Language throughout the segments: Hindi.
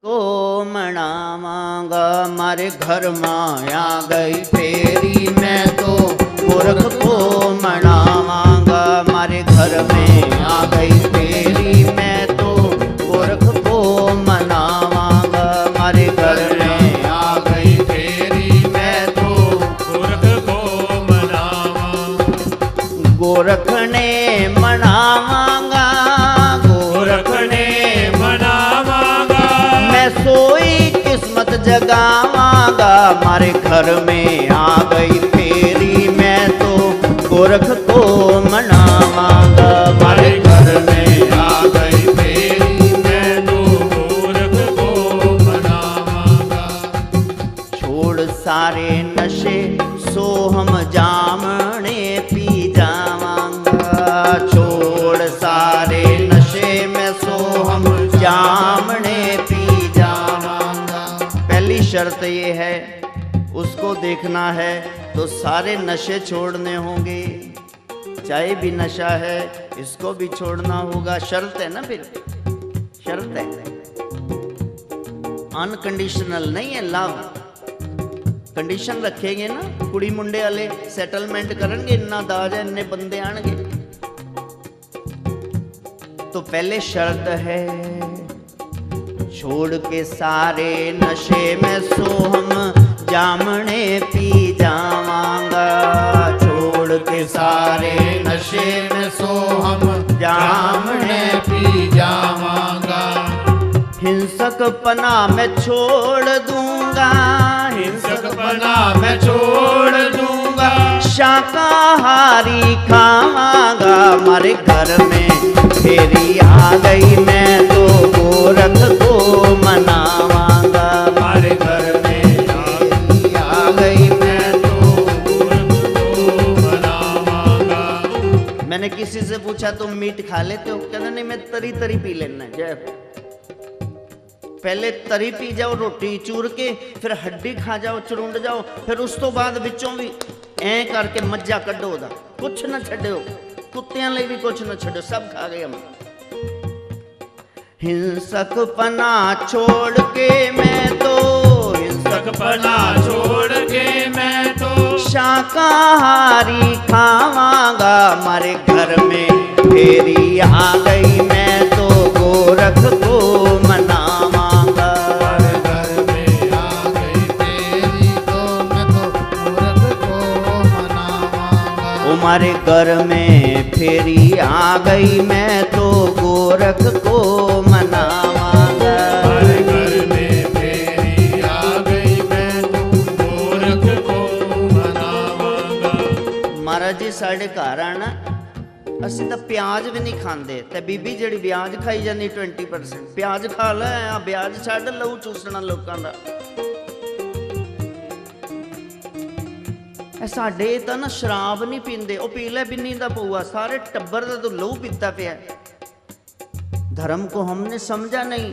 को मनावांगा, मारे घर में आ गई फेरी, मैं तो गोरख को मनावांगा। मारे घर में आ गई फेरी, मैं तो गोरख को मनावांगा। मारे घर में आ गई फेरी, मैं तो गोरख को मनावांगा। गोरख ने मनावांगा, गोरख ने मनावांगा। मैं सोई किस्मत जगावांगा। मारे घर में आ गई फेरी, मैं तो गोरख को मनावांगा। मारे घर में आ गई फेरी, मैं तो गोरख को मनावांगा। छोड़ सारे नशे सो हम जामने पी जावांगा। छोड़ सारे नशे में सो हम जामने पी जावांगा। पहली शर्त ये है, उसको देखना है तो सारे नशे छोड़ने होंगे। चाहे भी नशा है, इसको भी छोड़ना होगा। शर्त है ना, फिर शर्त है, अनकंडीशनल नहीं है लव। कंडीशन रखेंगे ना, कुड़ी मुंडे वाले सेटलमेंट करेंगे, इन्ना दाज है, इन्ने बंदे आएंगे। तो पहले शर्त है, छोड़ के सारे नशे में सो हम जामने पी जावांगा। छोड़ के सारे नशे में सो हम जामने पी जावांगा। हिंसक पना मैं छोड़ दूंगा। हिंसक पना मैं छोड़ दूंगा। शाकाहारी खावांगा। मारे घर में फेरी आ गई, मैं तो गोरख को मनावांगा। मारे घर में आ गई, मैं तो गोरख को मनावांगा। मैंने किसी से पूछा तुम मीट खा लेते हो? कहना नहीं, मैं तरी तरी पी लेना। जय, पहले तरी पी जाओ रोटी चूर के, फिर हड्डी खा जाओ, चुरुंड जाओ, फिर उस तो बाद विचों भी ऐ करके मज्जा कड्डो दा, कुछ ना छड्डियो, कुत्तियां लिए भी कुछ ना छड्डियो, सब खा गए हम। हिंसक पना छोड़ के मैं तो, हिंसक पना छोड़ के मैं तो शाकाहारी खावांगा। मारे घर में फेरी आ गई, मैं तो गोरख को मनावांगा। मारे घर में आ गई फेरी, तो मैं तो गोरख को मनावांगा। ओ मारे घर में फेरी आ गई, मैं तो गोरख को मनावांगा। मारे घर में फेरी आ गई, मैं तो गोरख को मनावांगा। महाराज जी साढ़े घर आना, ਅਸੀਂ ਤਾਂ ਪਿਆਜ਼ ਵੀ ਨਹੀਂ ਖਾਂਦੇ, ਤੇ ਬੀਬੀ ਜਿਹੜੀ ਵਿਆਜ ਖਾਈ ਜਾਂਦੀ 20%, ਪਿਆਜ਼ ਖਾ ਲੈ, ਆ ਵਿਆਜ ਛੱਡ, ਲਹੂ ਚੂਸਣਾ ਲੋਕਾਂ ਦਾ। ਇਹ ਸਾਡੇ ਤਾਂ ਨਾ ਸ਼ਰਾਬ ਨਹੀਂ ਪੀਂਦੇ, ਉਹ ਪੀ ਲੈ ਬਿੰਨੀ ਦਾ ਪਊਆ, ਸਾਰੇ ਟੱਬਰ ਦਾ ਤੂੰ ਲਹੂ ਪੀਤਾ ਪਿਆ। धर्म को हमने समझा नहीं।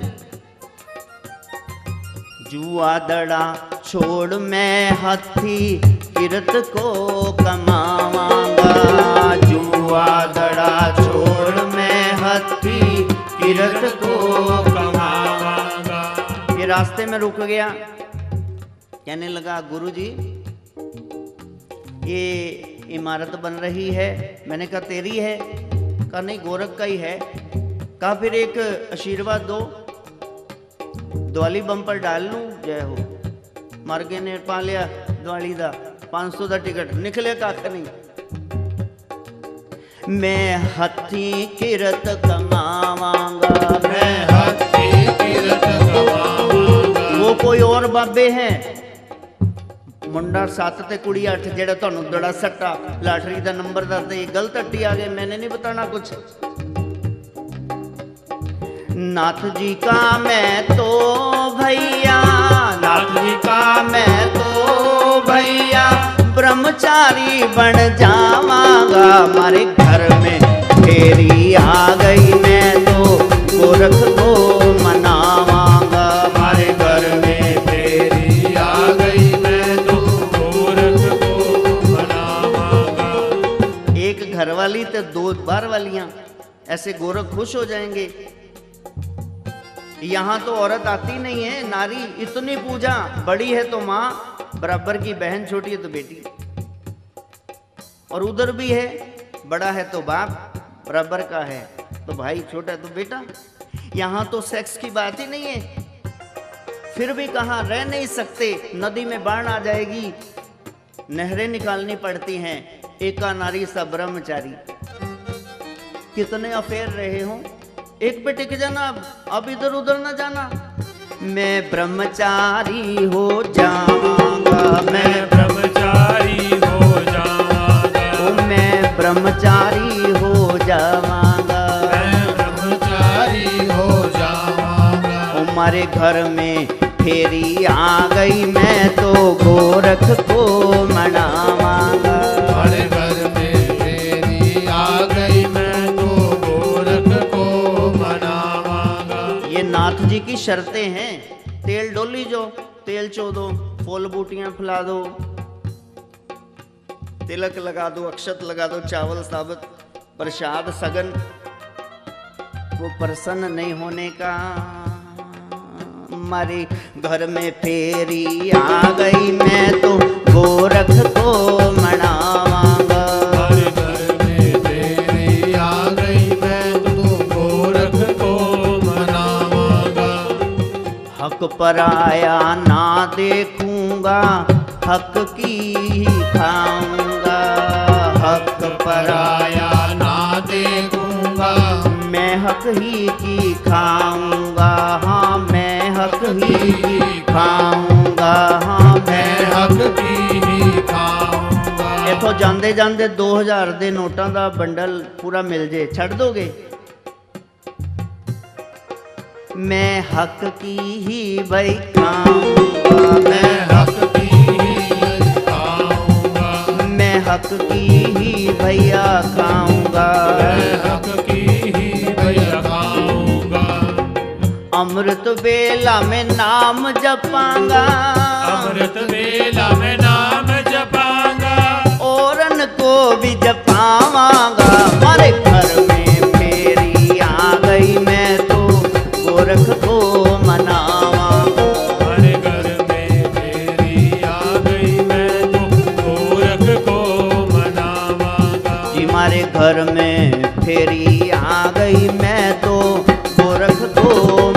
जुआ दड़ा छोड़ मैं हथी किरत को कमावांगा। जुआ दड़ा छोड़ मैं हथी किरत को कमावांगा। ये रास्ते में रुक गया, कहने लगा गुरु जी ये इमारत बन रही है। मैंने कहा तेरी है? कहा नहीं, गोरख का ही है। कहा फिर एक आशीर्वाद दो, दिवाली बंपर डाल लूं? जय हो। मर गए ने पा लिया दिवाली का 500 का टिकट, निकले कख नहीं। मैं हथी किरत कमावांगा, मैं हथी किरत कमावांगा। वो कोई और बाबे हैं, मुंडा 7 ते कुड़ी 8, जेड़ा तुहानू दड़ा सट्टा लाटरी का नंबर दसदे, गलत हट्टी आ गए, मैंने नहीं बताना कुछ। नाथ जी का मैं तो भैया, नाथ जी का मैं तो भैया ब्रह्मचारी बन जावांगा। हमारे घर में फेरी आ गई, मैं तो गोरख को मनावांगा। हमारे घर में फेरी आ गई, मैं तो गोरख को मनावांगा। एक घर वाली तो 2 बाहर वालियां, ऐसे गोरख खुश हो जाएंगे। यहाँ तो औरत आती नहीं है, नारी इतनी पूजा, बड़ी है तो माँ, बराबर की बहन, छोटी है तो बेटी, और उधर भी है, बड़ा है तो बाप, बराबर का है तो भाई, छोटा है तो बेटा। यहाँ तो सेक्स की बात ही नहीं है। फिर भी कहाँ रह नहीं सकते, नदी में बाढ़ आ जाएगी, नहरें निकालनी पड़ती हैं, एका नारी सा ब्रह्मचारी। कितने अफेयर रहे हो, एक पे टिक जाना, अब इधर उधर ना जाना। मैं ब्रह्मचारी हो जाऊंगा, मैं ब्रह्मचारी हो जाऊंगा, ओ मैं ब्रह्मचारी हो जाऊंगा, मैं ब्रह्मचारी हो जाऊंगा। हमारे घर में फेरी आ गई, मैं तो गोरख को मनावांगा। हमारे घर में फेरी आ गई, मैं तो गोरख को मनावांगा। ये नाथ जी की शर्तें हैं। तेल डोली जो, तेल चो दो, फूल बूटियां फुला दो, तिलक लगा दो, अक्षत लगा दो, चावल साबत, प्रसाद सगन। वो प्रसन्न नहीं होने का, हमारे घर में फेरी आ गई, मैं तो गोरख को मनावांगा। हमारे घर में फेरी आ गई, मैं तो गोरख को मनावांगा। हक पराया ना देखूंगा, हक की ही खाऊंगा, हक पराया पराया ना देखूंगा, मैं हक ही की खाऊंगा, हाँ मैं हक ही की खाऊंगा, हाँ मैं मैं हक की ही खाऊंगा। इथों ਜਾਂਦੇ ਜਾਂਦੇ 2000 ਦੇ ਨੋਟਾਂ ਦਾ ਬੰਡਲ ਪੂਰਾ ਮਿਲ ਜੇ, ਛੱਡ ਦੋਗੇ? मैं हक की ही भाई खाऊंगा, मैं हक की ही खाऊंगा, मैं हक की ही भैया खाऊंगा, मैं हक की ही भैया खाऊंगा। अमृत बेला में नाम जपांगा, अमृत वेला में नाम जपांगा, औरन को भी जपावांगा। हमारे घर में फेरी आ गई, मैं तो गोरख को मनावांगा। हमारे घर में फेरी आ गई, मैं तो गोरख को मनावांगा। जी हमारे घर में फेरी आ गई, मैं तो गोरख को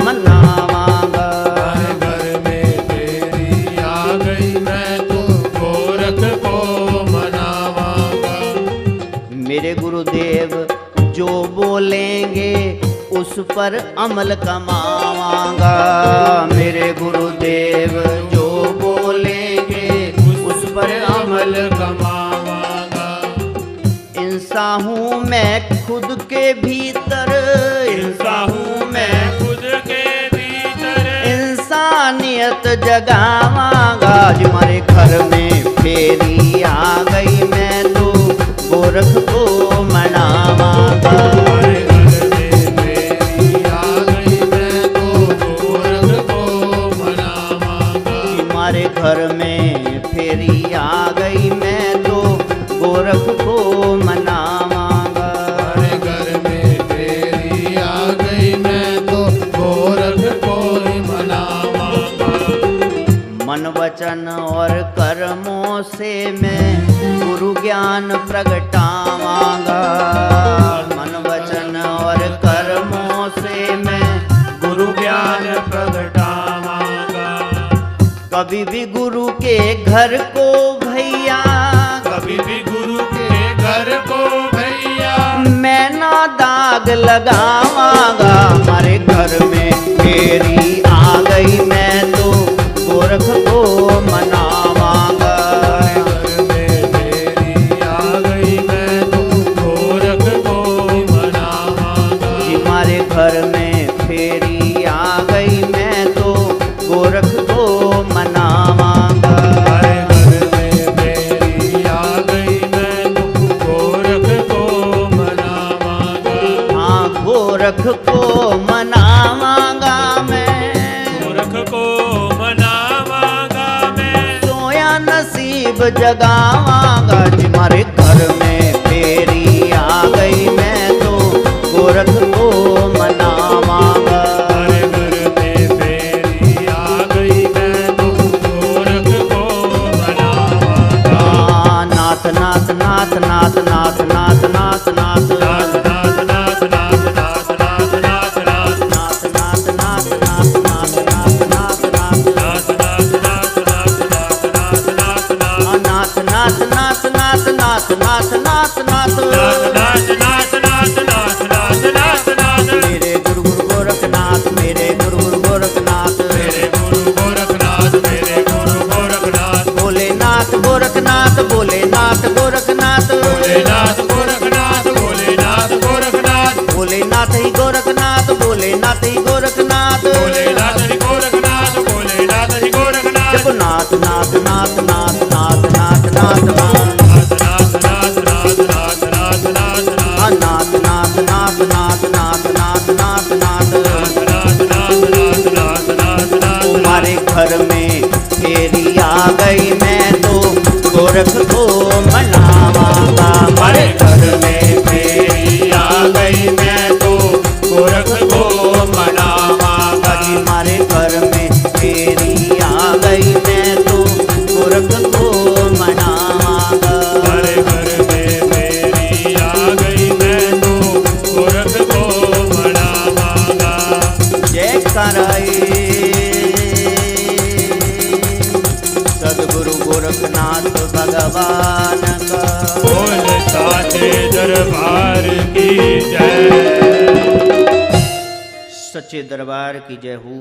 मनावांगा। हमारे घर में फेरी आ गई, मैं तो गोरख को मनावांगा। मेरे गुरुदेव जो बोलेंगे उस पर अमल कमावांगा, मेरे गुरुदेव जो बोलेंगे उस पर अमल कमावांगा। इंसान हूँ मैं खुद के भीतर, इंसान हूँ मैं खुद के भीतर, इंसानियत जगावांगा। जी हमारे घर में फेरी आ गई, मैं तो गोरख को मनावांगा। हमारे घर में फेरी आ गई, मैं तो गोरख को मनावांगा। हमारे घर में फेरी आ गई, मैं तो गोरख को मनावांगा। हमारे घर में फेरी आ गई, मैं तो गोरख को ही मनावांगा। मन वचन और कर्मों से मैं गुरु ज्ञान प्रगटावांगा, मन वचन और कर्मों से मैं गुरु ज्ञान प्रगटावांगा। कभी भी गुरु के घर को भैया, कभी भी गुरु के घर को भैया, मैं ना दाग लगावांगा। हमारे घर में फेरी आ गई, मैं तो गोरख को मनावांगा। घर में फेरी आ गई, मैं तो गोरख को मनावांगा। हमारे घर में फेरी आ गई, मैं तो गोरख को मनावांगा। हमारे घर में फेरी आ गई, मैं तो गोरख को मनावांगा। हाँ गोरख को मनावांगा मैं, गोरख को मनावांगा मैं, सोया नसीब जगावांगा। जी हमारे घर में फेरी आ गई, मैं तो गोरख को मनावांगा। हमारे घर नाथ नाथ नाथ नाथ नाथ नाथ नाथ नाथ मेरे गुरु गुरु गोरखनाथ मेरे गुरु गुरु गोरखनाथ मेरे गुरु गोरखनाथ मेरे गुरु गोरखनाथ भोलेनाथ गोरखनाथ भोलेनाथ गोरखनाथ भोलेनाथ गोरखनाथ भोलेनाथ गोरखनाथ भोलेनाथ ही गोरखनाथ भोलेनाथ ही गोरखनाथ भोलेनाथ हरि गोरखनाथ भोलेनाथ हरि गोरखनाथ जप नाथ नाथ नाथ नाथ नाथ नाथ नाथ नाथ नाथ नाथ नाथ नाथ नाथ नाथ नाथ हाँ, नाथ नाथ नाथ नाथ नाथ नाथ नाथ नाथ नाथ नाथ नाथ नाथ नाथ नाथ तुम्हारे घर में फेरी आ गई मैं तो गोरख को मनावांगा हमारे घर में फेरी आ गई मैं तो गोरख को मनावांगा जी हमारे घर में फेरी आ गई मैं तो गोरख को मनावांगा हमारे घर में फेरी आ गई मैं तो गोरख को मनावांगा जय कराई सदगुरु गोरखनाथ भगवान का बोल साचे दरबार की जय सच्चे दरबार की जय हो।